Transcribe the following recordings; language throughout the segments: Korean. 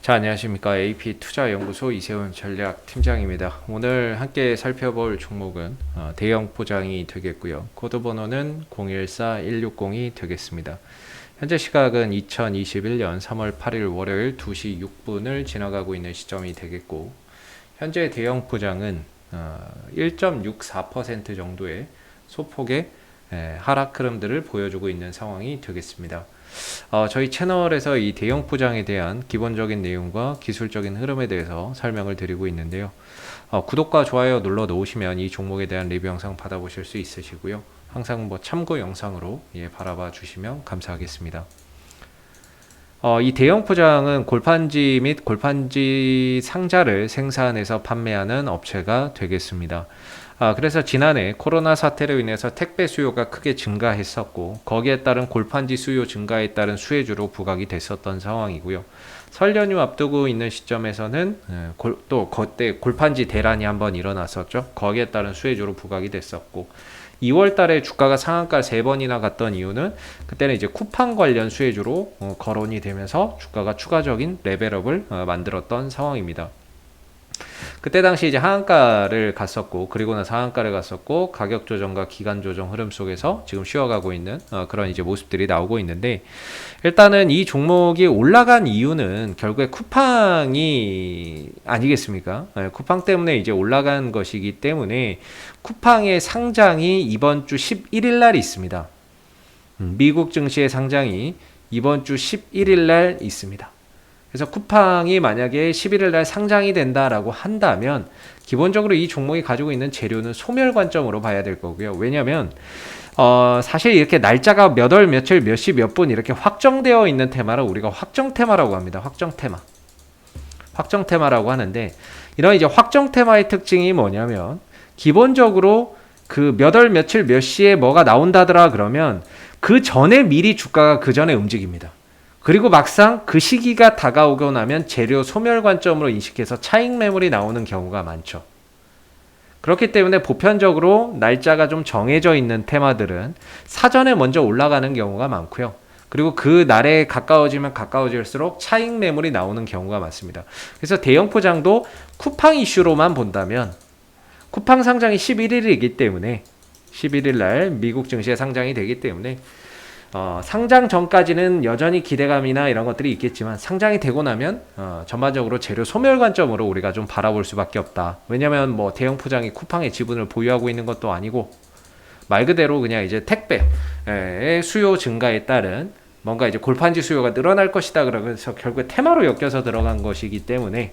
자, 안녕하십니까. AP투자연구소 이세훈 전략팀장입니다. 오늘 함께 살펴볼 종목은 대형 포장이 되겠고요. 코드 번호는 014160이 되겠습니다. 현재 시각은 2021년 3월 8일 월요일 2시 6분을 지나가고 있는 시점이 되겠고, 현재 대형 포장은 1.64% 정도의 소폭의 하락 흐름들을 보여주고 있는 상황이 되겠습니다. 저희 채널에서 이 대형 포장에 대한 기본적인 내용과 기술적인 흐름에 대해서 설명을 드리고 있는데요. 구독과 좋아요 눌러 놓으시면 이 종목에 대한 리뷰 영상 받아보실 수 있으시고요. 항상 참고 영상으로 바라봐 주시면 감사하겠습니다. 이 대형 포장은 골판지 및 골판지 상자를 생산해서 판매하는 업체가 되겠습니다. 그래서 지난해 코로나 사태로 인해서 택배 수요가 크게 증가했었고, 거기에 따른 골판지 수요 증가에 따른 수혜주로 부각이 됐었던 상황이고요. 설 연휴 앞두고 있는 시점에서는 또 그때 골판지 대란이 한번 일어났었죠. 거기에 따른 수혜주로 부각이 됐었고, 2월 달에 주가가 상한가 3번이나 갔던 이유는 그때는 이제 쿠팡 관련 수혜주로 거론이 되면서 주가가 추가적인 레벨업을 만들었던 상황입니다. 그때 당시 이제 하한가를 갔었고, 그리고 나서 하한가를 갔었고, 가격 조정과 기간 조정 흐름 속에서 지금 쉬어가고 있는 그런 이제 모습들이 나오고 있는데, 일단은 이 종목이 올라간 이유는 결국에 쿠팡이 아니겠습니까? 쿠팡 때문에 이제 올라간 것이기 때문에, 쿠팡의 상장이 이번 주 11일 날 있습니다. 미국 증시의 상장이 이번 주 11일 날 있습니다. 그래서 쿠팡이 만약에 11일 날 상장이 된다라고 한다면, 기본적으로 이 종목이 가지고 있는 재료는 소멸 관점으로 봐야 될 거고요. 왜냐면 사실 이렇게 날짜가 몇 월, 며칠, 몇 시, 몇 분 이렇게 확정되어 있는 테마를 우리가 확정 테마라고 합니다. 확정 테마라고 하는데, 이런 이제 확정 테마의 특징이 뭐냐면, 기본적으로 그 몇 월, 며칠, 몇 시에 뭐가 나온다더라 그러면 그 전에 미리 주가가 그 전에 움직입니다. 그리고 막상 그 시기가 다가오고 나면 재료 소멸 관점으로 인식해서 차익 매물이 나오는 경우가 많죠. 그렇기 때문에 보편적으로 날짜가 좀 정해져 있는 테마들은 사전에 먼저 올라가는 경우가 많고요. 그리고 그 날에 가까워지면 가까워질수록 차익 매물이 나오는 경우가 많습니다. 그래서 대형 포장도 쿠팡 이슈로만 본다면, 쿠팡 상장이 11일이기 때문에 11일 날 미국 증시에 상장이 되기 때문에 상장 전까지는 여전히 기대감이나 이런 것들이 있겠지만, 상장이 되고 나면 전반적으로 재료 소멸 관점으로 우리가 좀 바라볼 수밖에 없다. 왜냐면 뭐 대형 포장이 쿠팡의 지분을 보유하고 있는 것도 아니고, 말 그대로 그냥 이제 택배의 수요 증가에 따른 뭔가 이제 골판지 수요가 늘어날 것이다, 그러면서 결국에 테마로 엮여서 들어간 것이기 때문에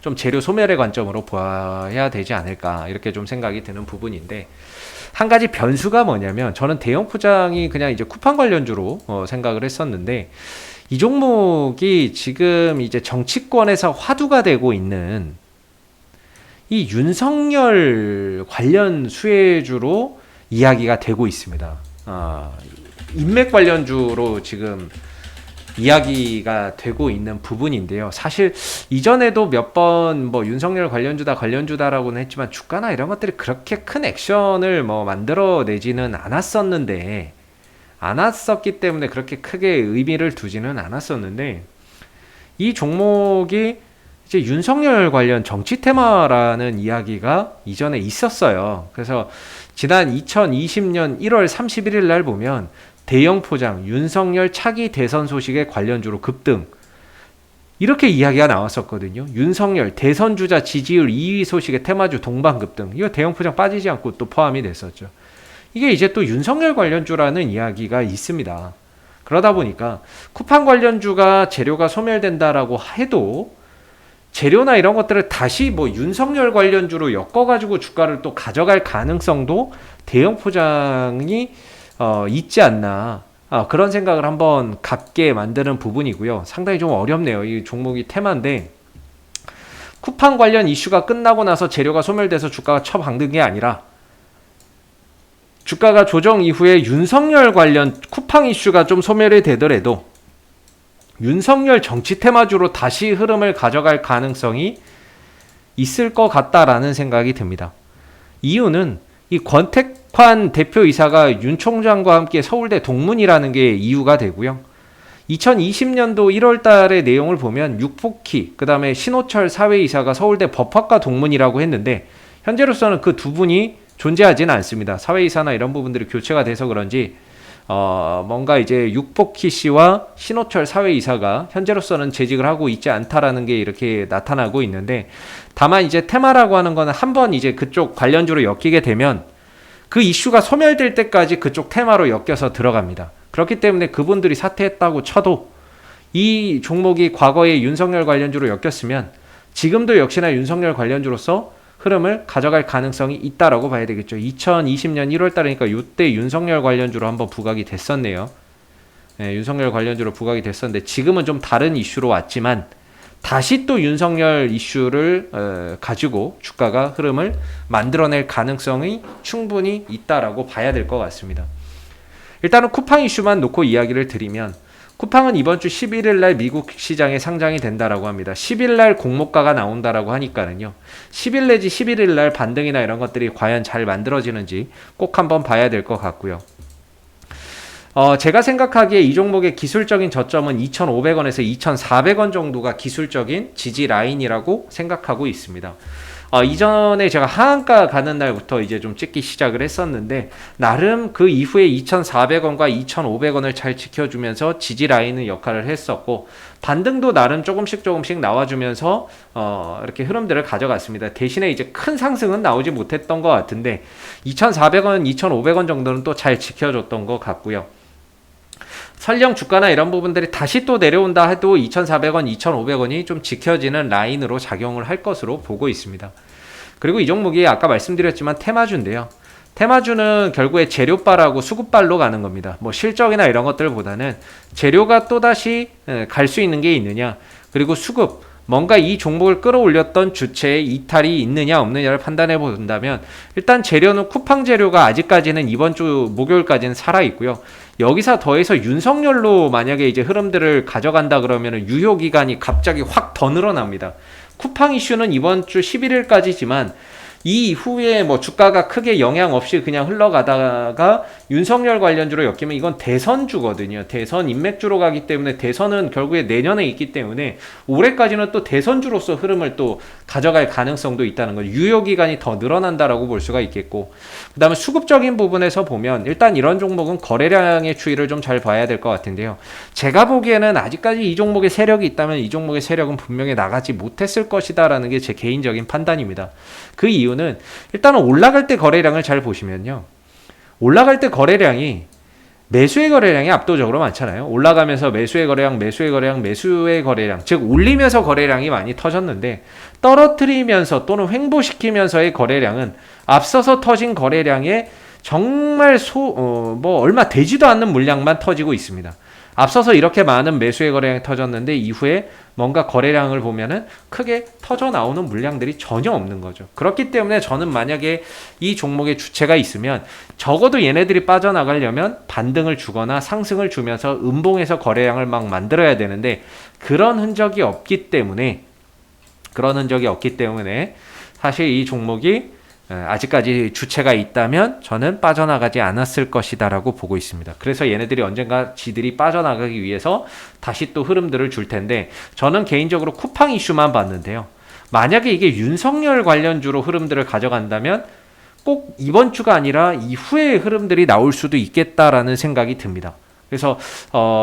좀 재료 소멸의 관점으로 봐야 되지 않을까, 이렇게 좀 생각이 드는 부분인데, 한 가지 변수가 뭐냐면, 저는 대형 포장이 그냥 이제 쿠팡 관련주로 생각을 했었는데, 이 종목이 지금 이제 정치권에서 화두가 되고 있는 이 윤석열 관련 수혜주로 이야기가 되고 있습니다. 인맥 관련주로 지금 이야기가 되고 있는 부분인데요. 사실 이전에도 몇 번 뭐 윤석열 관련주다라고는 했지만, 주가나 이런 것들이 그렇게 큰 액션을 뭐 만들어내지는 않았었기 때문에 그렇게 크게 의미를 두지는 않았었는데, 이 종목이 이제 윤석열 관련 정치 테마라는 이야기가 이전에 있었어요. 그래서 지난 2020년 1월 31일 날 보면 대형 포장, 윤석열 차기 대선 소식의 관련주로 급등, 이렇게 이야기가 나왔었거든요. 윤석열 대선 주자 지지율 2위 소식의 테마주 동반 급등, 이거 대형 포장 빠지지 않고 또 포함이 됐었죠. 이게 이제 또 윤석열 관련주라는 이야기가 있습니다. 그러다 보니까 쿠팡 관련주가 재료가 소멸된다라고 해도, 재료나 이런 것들을 다시 뭐 윤석열 관련주로 엮어가지고 주가를 또 가져갈 가능성도 대형 포장이 있지 않나, 그런 생각을 한번 갖게 만드는 부분이고요. 상당히 좀 어렵네요. 이 종목이 테마인데, 쿠팡 관련 이슈가 끝나고 나서 재료가 소멸돼서 주가가 처방된 게 아니라, 주가가 조정 이후에 윤석열 관련 쿠팡 이슈가 좀 소멸이 되더라도 윤석열 정치 테마주로 다시 흐름을 가져갈 가능성이 있을 것 같다라는 생각이 듭니다. 이유는 이 권택환 대표이사가 윤 총장과 함께 서울대 동문이라는 게 이유가 되고요. 2020년도 1월 달의 내용을 보면 육복희, 그 다음에 신호철 사회이사가 서울대 법학과 동문이라고 했는데 현재로서는 그 두 분이 존재하지는 않습니다. 사회이사나 이런 부분들이 교체가 돼서 그런지 뭔가 이제 육복희 씨와 신호철 사회이사가 현재로서는 재직을 하고 있지 않다라는 게 이렇게 나타나고 있는데, 다만 이제 테마라고 하는 거는 한번 이제 그쪽 관련주로 엮이게 되면 그 이슈가 소멸될 때까지 그쪽 테마로 엮여서 들어갑니다. 그렇기 때문에 그분들이 사퇴했다고 쳐도 이 종목이 과거에 윤석열 관련주로 엮였으면 지금도 역시나 윤석열 관련주로서 흐름을 가져갈 가능성이 있다라고 봐야 되겠죠. 2020년 1월 달이니까 이때 윤석열 관련주로 한번 부각이 됐었네요. 네, 윤석열 관련주로 부각이 됐었는데 지금은 좀 다른 이슈로 왔지만 다시 또 윤석열 이슈를 가지고 주가가 흐름을 만들어낼 가능성이 충분히 있다라고 봐야 될 것 같습니다. 일단은 쿠팡 이슈만 놓고 이야기를 드리면, 쿠팡은 이번 주 11일 날 미국 시장에 상장이 된다라고 합니다. 10일 날 공모가가 나온다라고 하니까는요, 10일 내지 11일 날 반등이나 이런 것들이 과연 잘 만들어지는지 꼭 한번 봐야 될 것 같고요. 제가 생각하기에 이 종목의 기술적인 저점은 2,500원에서 2,400원 정도가 기술적인 지지 라인이라고 생각하고 있습니다. 이전에 제가 하한가 가는 날부터 이제 좀 찍기 시작을 했었는데, 나름 그 이후에 2,400원과 2,500원을 잘 지켜주면서 지지 라인의 역할을 했었고, 반등도 나름 조금씩 나와주면서 이렇게 흐름들을 가져갔습니다. 대신에 이제 큰 상승은 나오지 못했던 것 같은데 2,400원, 2,500원 정도는 또 잘 지켜줬던 것 같고요. 설령 주가나 이런 부분들이 다시 또 내려온다 해도 2,400원, 2,500원이 좀 지켜지는 라인으로 작용을 할 것으로 보고 있습니다. 그리고 이 종목이 아까 말씀드렸지만 테마주인데요. 테마주는 결국에 재료빨하고 수급빨로 가는 겁니다. 뭐 실적이나 이런 것들보다는 재료가 또다시 갈 수 있는 게 있느냐, 그리고 수급, 뭔가 이 종목을 끌어올렸던 주체의 이탈이 있느냐 없느냐를 판단해 본다면, 일단 재료는 쿠팡 재료가 아직까지는 이번 주 목요일까지는 살아있고요. 여기서 더해서 윤석열로 만약에 이제 흐름들을 가져간다 그러면 유효 기간이 갑자기 확 더 늘어납니다. 쿠팡 이슈는 이번 주 11일까지지만 이 이후에 뭐 주가가 크게 영향 없이 그냥 흘러가다가 윤석열 관련주로 엮이면 이건 대선주거든요. 대선 인맥주로 가기 때문에, 대선은 결국에 내년에 있기 때문에 올해까지는 또 대선주로서 흐름을 또 가져갈 가능성도 있다는 거죠. 유효기간이 더 늘어난다라고 볼 수가 있겠고, 그 다음에 수급적인 부분에서 보면 일단 이런 종목은 거래량의 추이를 좀 잘 봐야 될 것 같은데요. 제가 보기에는 아직까지 이 종목의 세력이 있다면 이 종목의 세력은 분명히 나가지 못했을 것이다 라는 게 제 개인적인 판단입니다. 그 이유는 일단은 올라갈 때 거래량을 잘 보시면요, 올라갈 때 거래량이 매수의 거래량이 압도적으로 많잖아요. 올라가면서 매수의 거래량, 즉 올리면서 거래량이 많이 터졌는데, 떨어뜨리면서 또는 횡보시키면서의 거래량은 앞서서 터진 거래량의 정말 얼마 되지도 않는 물량만 터지고 있습니다. 앞서서 이렇게 많은 매수의 거래량이 터졌는데 이후에 뭔가 거래량을 보면은 크게 터져 나오는 물량들이 전혀 없는 거죠. 그렇기 때문에 저는 만약에 이 종목의 주체가 있으면 적어도 얘네들이 빠져나가려면 반등을 주거나 상승을 주면서 음봉에서 거래량을 막 만들어야 되는데, 그런 흔적이 없기 때문에 사실 이 종목이 아직까지 주체가 있다면 저는 빠져나가지 않았을 것이다 라고 보고 있습니다. 그래서 얘네들이 언젠가 지들이 빠져나가기 위해서 다시 또 흐름들을 줄 텐데, 저는 개인적으로 쿠팡 이슈만 봤는데요, 만약에 이게 윤석열 관련주로 흐름들을 가져간다면 꼭 이번 주가 아니라 이후에 흐름들이 나올 수도 있겠다라는 생각이 듭니다. 그래서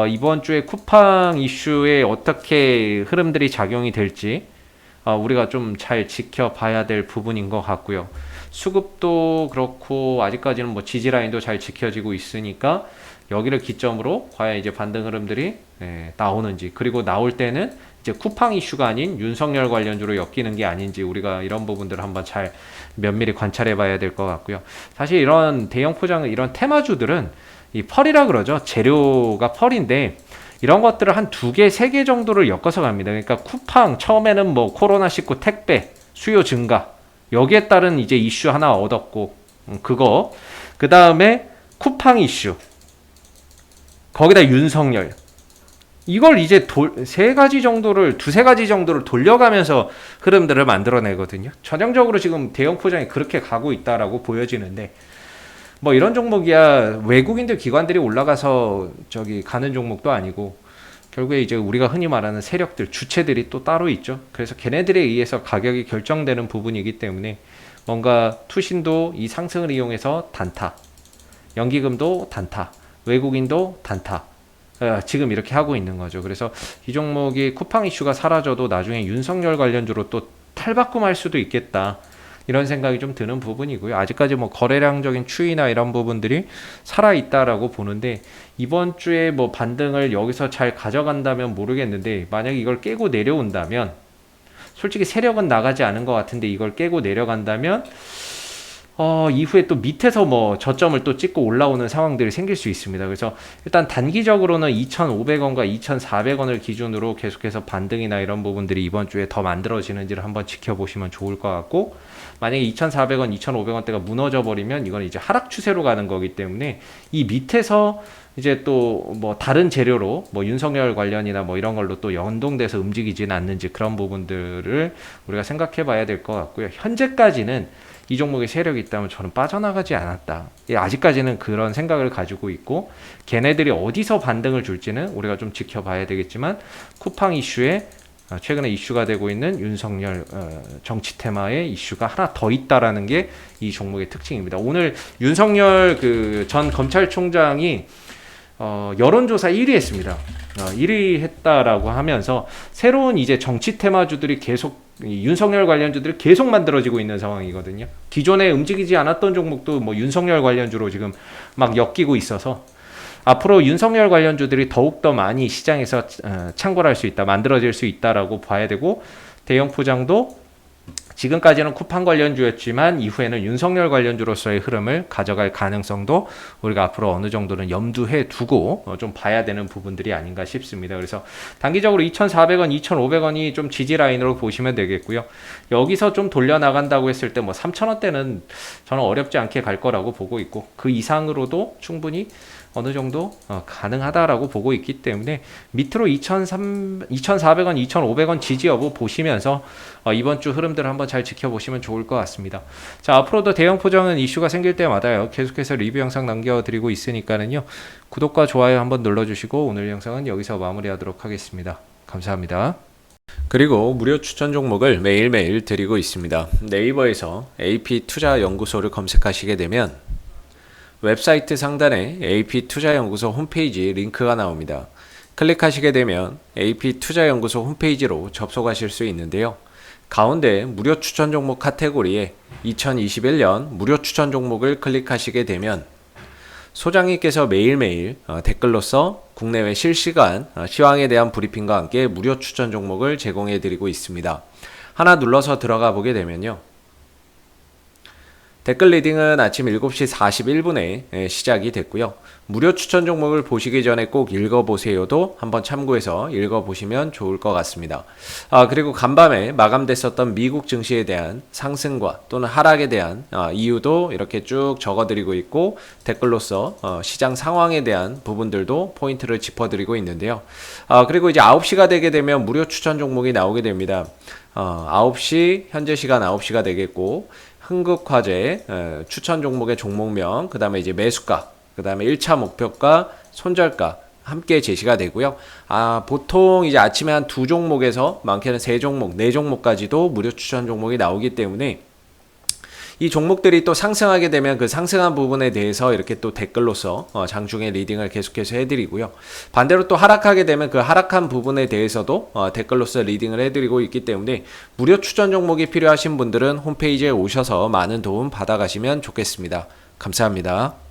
이번 주에 쿠팡 이슈에 어떻게 흐름들이 작용이 될지 우리가 좀 잘 지켜봐야 될 부분인 것 같고요. 수급도 그렇고 아직까지는 뭐 지지라인도 잘 지켜지고 있으니까 여기를 기점으로 과연 이제 반등 흐름들이 나오는지, 그리고 나올 때는 이제 쿠팡 이슈가 아닌 윤석열 관련주로 엮이는 게 아닌지, 우리가 이런 부분들을 한번 잘 면밀히 관찰해 봐야 될 것 같고요. 사실 이런 대형 포장, 이런 테마주들은 이 펄이라 그러죠. 재료가 펄인데 이런 것들을 한 2개, 3개 정도를 엮어서 갑니다. 그러니까 쿠팡 처음에는 뭐 코로나19 택배 수요 증가, 여기에 따른 이제 이슈 하나 얻었고, 그거, 그 다음에 쿠팡 이슈, 거기다 윤석열, 이걸 이제 두세 가지 정도를 돌려가면서 흐름들을 만들어내거든요. 전형적으로 지금 대형 포장이 그렇게 가고 있다라고 보여지는데, 뭐 이런 종목이야 외국인들 기관들이 올라가서 가는 종목도 아니고, 결국에 이제 우리가 흔히 말하는 세력들, 주체들이 또 따로 있죠. 그래서 걔네들에 의해서 가격이 결정되는 부분이기 때문에 뭔가 투신도 이 상승을 이용해서 단타, 연기금도 단타, 외국인도 단타, 지금 이렇게 하고 있는 거죠. 그래서 이 종목이 쿠팡 이슈가 사라져도 나중에 윤석열 관련주로 또 탈바꿈할 수도 있겠다. 이런 생각이 좀 드는 부분이고요. 아직까지 뭐 거래량적인 추이나 이런 부분들이 살아있다라고 보는데 이번 주에 뭐 반등을 여기서 잘 가져간다면 모르겠는데 만약에 이걸 깨고 내려온다면 솔직히 세력은 나가지 않은 것 같은데 이걸 깨고 내려간다면 이후에 또 밑에서 뭐 저점을 또 찍고 올라오는 상황들이 생길 수 있습니다. 그래서 일단 단기적으로는 2,500원과 2,400원을 기준으로 계속해서 반등이나 이런 부분들이 이번 주에 더 만들어지는지를 한번 지켜보시면 좋을 것 같고, 만약에 2,400원, 2,500원대가 무너져 버리면 이건 이제 하락 추세로 가는 거기 때문에 이 밑에서 이제 또 뭐 다른 재료로 뭐 윤석열 관련이나 뭐 이런 걸로 또 연동돼서 움직이지는 않는지 그런 부분들을 우리가 생각해 봐야 될 것 같고요. 현재까지는 이 종목에 세력이 있다면 저는 빠져나가지 않았다. 아직까지는 그런 생각을 가지고 있고, 걔네들이 어디서 반등을 줄지는 우리가 좀 지켜봐야 되겠지만, 쿠팡 이슈에 최근에 이슈가 되고 있는 윤석열 정치 테마의 이슈가 하나 더 있다라는 게 이 종목의 특징입니다. 오늘 윤석열 그 전 검찰총장이 여론조사 1위 했습니다. 1위 했다라고 하면서 새로운 이제 정치 테마주들이 계속 윤석열 관련주들이 계속 만들어지고 있는 상황이거든요. 기존에 움직이지 않았던 종목도 뭐 윤석열 관련주로 지금 막 엮이고 있어서 앞으로 윤석열 관련주들이 더욱더 많이 시장에서 창궐할 수 있다, 만들어질 수 있다라고 봐야 되고, 대형 포장도 지금까지는 쿠팡 관련주였지만 이후에는 윤석열 관련주로서의 흐름을 가져갈 가능성도 우리가 앞으로 어느 정도는 염두해 두고 좀 봐야 되는 부분들이 아닌가 싶습니다. 그래서 단기적으로 2,400원, 2,500원이 좀 지지 라인으로 보시면 되겠고요. 여기서 좀 돌려나간다고 했을 때 뭐 3,000원대는 저는 어렵지 않게 갈 거라고 보고 있고, 그 이상으로도 충분히 어느 정도 가능하다라고 보고 있기 때문에 밑으로 2,400원, 2,500원 지지 여부 보시면서 이번 주 흐름들을 한번 잘 지켜보시면 좋을 것 같습니다. 자, 앞으로도 대형 포장은 이슈가 생길 때마다요, 계속해서 리뷰 영상 남겨드리고 있으니까는요, 구독과 좋아요 한번 눌러주시고 오늘 영상은 여기서 마무리하도록 하겠습니다. 감사합니다. 그리고 무료 추천 종목을 매일매일 드리고 있습니다. 네이버에서 AP투자연구소를 검색하시게 되면 웹사이트 상단에 AP투자연구소 홈페이지 링크가 나옵니다. 클릭하시게 되면 AP투자연구소 홈페이지로 접속하실 수 있는데요. 가운데 무료 추천 종목 카테고리에 2021년 무료 추천 종목을 클릭하시게 되면 소장님께서 매일매일 댓글로서 국내외 실시간 시황에 대한 브리핑과 함께 무료 추천 종목을 제공해 드리고 있습니다. 하나 눌러서 들어가 보게 되면요, 댓글 리딩은 아침 7시 41분에 시작이 됐고요. 무료 추천 종목을 보시기 전에 꼭 읽어보세요도 한번 참고해서 읽어보시면 좋을 것 같습니다. 그리고 간밤에 마감됐었던 미국 증시에 대한 상승과 또는 하락에 대한 이유도 이렇게 쭉 적어드리고 있고, 댓글로서 시장 상황에 대한 부분들도 포인트를 짚어드리고 있는데요. 그리고 이제 9시가 되게 되면 무료 추천 종목이 나오게 됩니다. 9시, 현재 시간 9시가 되겠고, 흥국화재 추천 종목의 종목명, 그 다음에 이제 매수가, 그 다음에 1차 목표가, 손절가 함께 제시가 되고요. 보통 이제 아침에 한 2종목에서 많게는 3종목, 4종목까지도 무료 추천 종목이 나오기 때문에 이 종목들이 또 상승하게 되면 그 상승한 부분에 대해서 이렇게 또 댓글로서 장중에 리딩을 계속해서 해드리고요. 반대로 또 하락하게 되면 그 하락한 부분에 대해서도 댓글로서 리딩을 해드리고 있기 때문에 무료 추천 종목이 필요하신 분들은 홈페이지에 오셔서 많은 도움 받아가시면 좋겠습니다. 감사합니다.